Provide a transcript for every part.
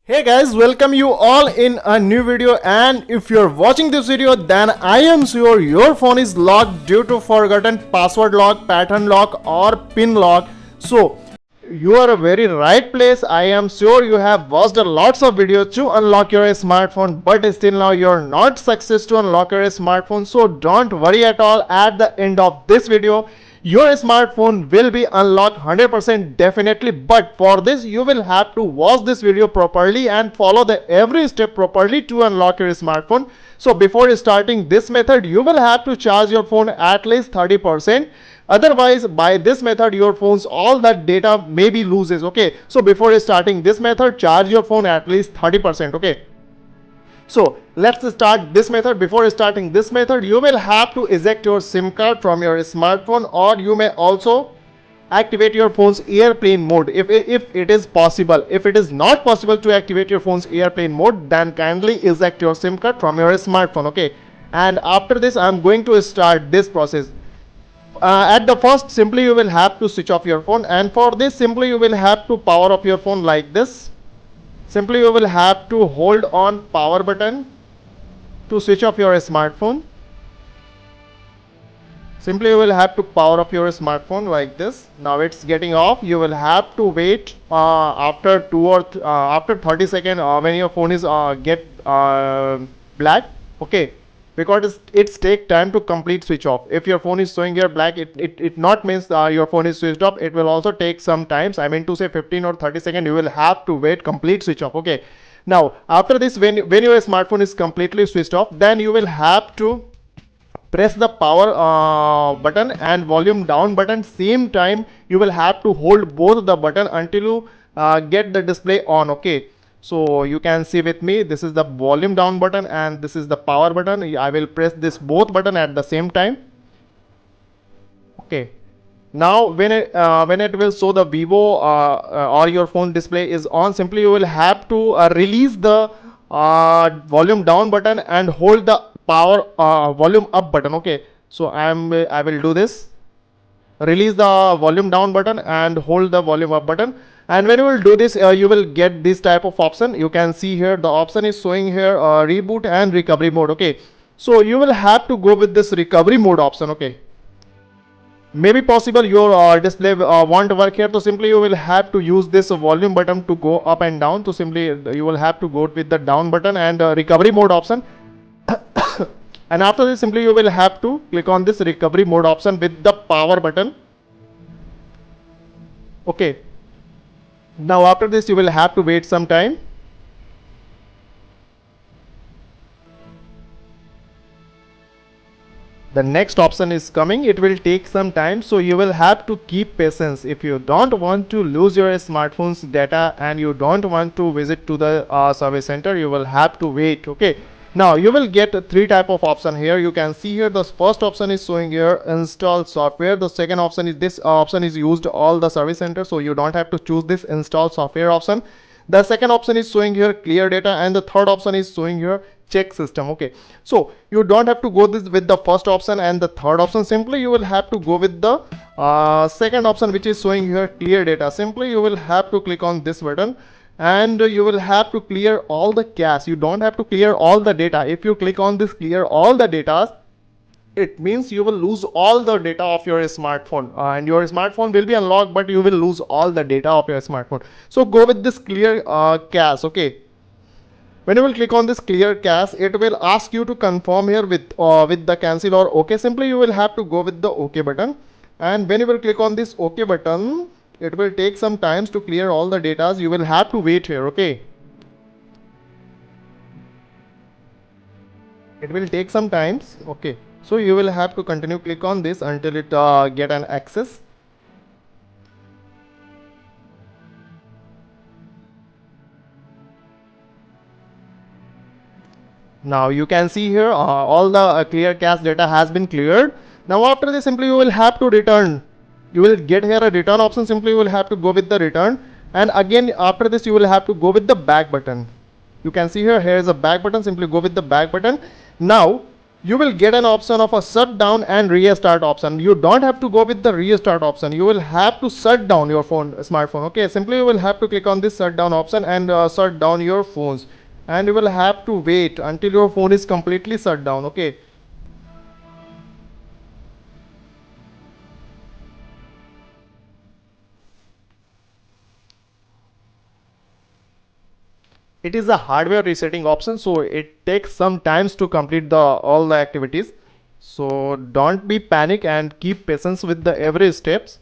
Hey guys, welcome you all in a new video, and if you're watching this video then I am sure your phone is locked due to forgotten password lock, pattern lock or pin lock. So you are a very right place. I am sure you have watched a lots of videos to unlock your smartphone, but still now you're not success to unlock your smartphone. So don't worry at all. At the end of this video your smartphone will be unlocked 100% definitely, but for this you will have to watch this video properly and follow the every step properly to unlock your smartphone. So before starting this method you will have to charge your phone at least 30%. Otherwise by this method your phone's all that data maybe loses. Okay, so before starting this method charge your phone at least 30%. Okay, so let's start this method. Before starting this method you will have to eject your SIM card from your smartphone, or you may also activate your phone's airplane mode if it is possible. If it is not possible to activate your phone's airplane mode, then kindly eject your SIM card from your smartphone. Okay, and after this I'm going to start this process. At the first simply you will have to switch off your phone, and for this simply you will have to power up your phone like this. Simply you will have to hold on power button to switch off your smartphone. Simply you will have to power up your smartphone like this. Now it's getting off. You will have to wait after after 30 seconds when your phone is get black. Okay, because it's take time to complete switch off. If your phone is showing here black, it not means your phone is switched off. It will also take some times. I mean to say 15 or 30 seconds. You will have to wait complete switch off. Okay. Now after this, when your smartphone is completely switched off, then you will have to press the power button and volume down button. Same time you will have to hold both the button until you get the display on. Okay, so you can see with me, this is the volume down button and this is the power button. I will press this both button at the same time. Okay, now when it will show the Vivo or your phone display is on, simply you will have to release the volume down button and hold the power volume up button. Okay, so I will do this. Release the volume down button and hold the volume up button, and when you will do this you will get this type of option. You can see here the option is showing here reboot and recovery mode. Okay, so you will have to go with this recovery mode option. Okay, maybe possible your display won't work here, so simply you will have to use this volume button to go up and down. So simply you will have to go with the down button and recovery mode option. And after this simply you will have to click on this recovery mode option with the power button. Okay, now after this you will have to wait some time. The next option is coming. It will take some time, so you will have to keep patience. If you don't want to lose your smartphone's data and you don't want to visit to the service center, you will have to wait. Okay, now you will get three type of option here. You can see here the first option is showing here install software. The second option is this option is used all the service center, so you don't have to choose this install software option. The second option is showing here clear data, and the third option is showing here check system. Okay, so you don't have to go this with the first option and the third option. Simply you will have to go with the second option, which is showing here clear data. Simply you will have to click on this button and you will have to clear all the cache. You don't have to clear all the data. If you click on this clear all the data, it means you will lose all the data of your smartphone and your smartphone will be unlocked, but you will lose all the data of your smartphone. So go with this clear cache. Okay, when you will click on this clear cache, it will ask you to confirm here with the cancel or okay. Simply you will have to go with the okay button, and when you will click on this okay button, it will take some times to clear all the data. You will have to wait here. Okay, it will take some times. Okay, so you will have to continue click on this until it get an access. Now you can see here all the clear cache data has been cleared. Now after this simply you will have to return. You will get here a return option. Simply you will have to go with the return, and again after this you will have to go with the back button. You can see here is a back button. Simply go with the back button. Now you will get an option of a shutdown and restart option. You don't have to go with the restart option. You will have to shut down your smartphone. Okay, simply you will have to click on this shutdown option and shut down your phones, and you will have to wait until your phone is completely shut down. Okay. It is a hardware resetting option, so it takes some times to complete the all the activities. So don't be panic and keep patience with the every steps.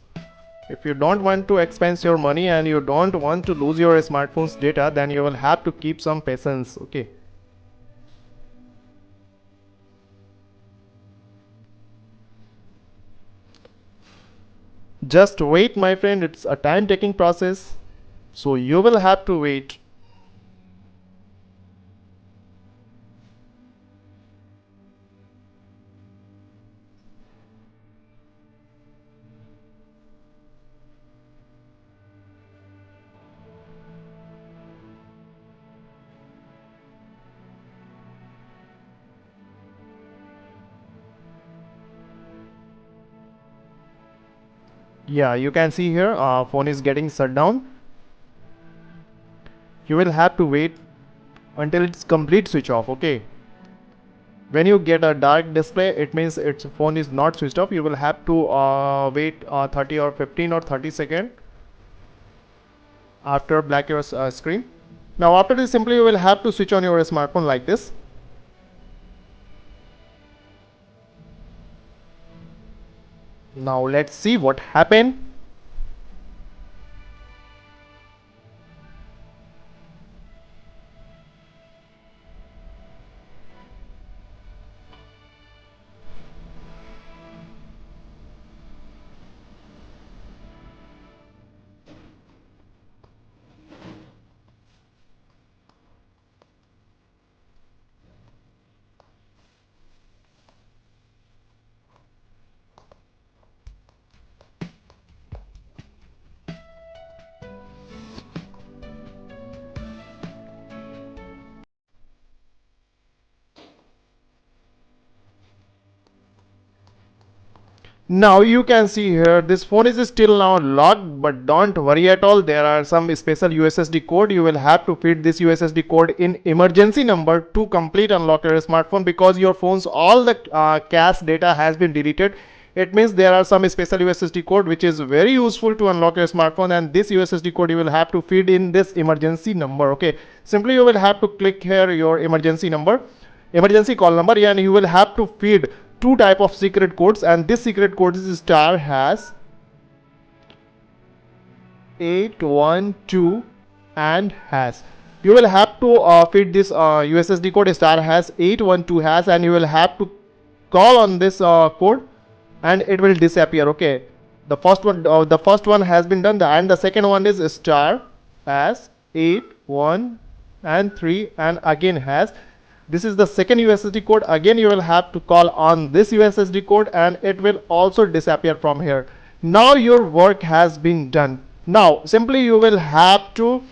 If you don't want to expense your money and you don't want to lose your smartphone's data, then you will have to keep some patience. Okay. Just wait, my friend. It's a time taking process, so you will have to wait. Yeah, you can see here phone is getting shut down. You will have to wait until it's complete switch off. Okay. When you get a dark display, it means its phone is not switched off. You will have to wait 30 or 15 or 30 second after black your screen. Now after this, simply you will have to switch on your smartphone like this. Now let's see what happened. Now you can see here this phone is still now locked, but don't worry at all. There are some special USSD code. You will have to feed this USSD code in emergency number to complete unlock your smartphone, because your phone's all the cache data has been deleted. It means there are some special USSD code which is very useful to unlock your smartphone, and this USSD code you will have to feed in this emergency number. Okay, simply you will have to click here your emergency call number, and you will have to feed two type of secret codes, and this secret code is star has 812 and hash. You will have to feed this USSD code star has 812 hash, and you will have to call on this code and it will disappear. Okay, the first one has been done, and the second one is star has 8 1 and 3 and again has. This is the second USSD code. Again you will have to call on this USSD code and it will also disappear from here. Now your work has been done. Now simply you will have to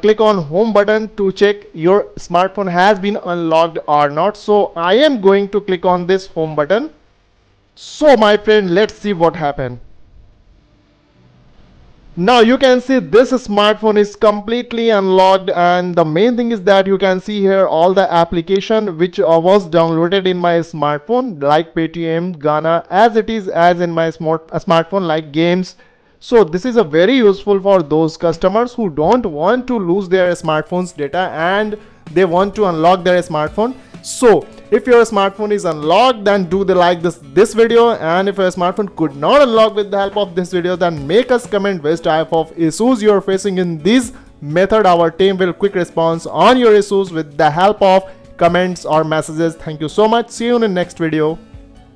click on home button to check your smartphone has been unlocked or not. So I am going to click on this home button. So my friend, let's see what happened. Now you can see this smartphone is completely unlocked, and the main thing is that you can see here all the application which was downloaded in my smartphone, like Paytm, Ghana, as it is as in my smartphone, like games. So this is a very useful for those customers who don't want to lose their smartphone's data and they want to unlock their smartphone. So if your smartphone is unlocked, then do the like this video, and if your smartphone could not unlock with the help of this video, then make us comment which type of issues you are facing in this method. Our team will quick response on your issues with the help of comments or messages. Thank you so much. See you in the next video.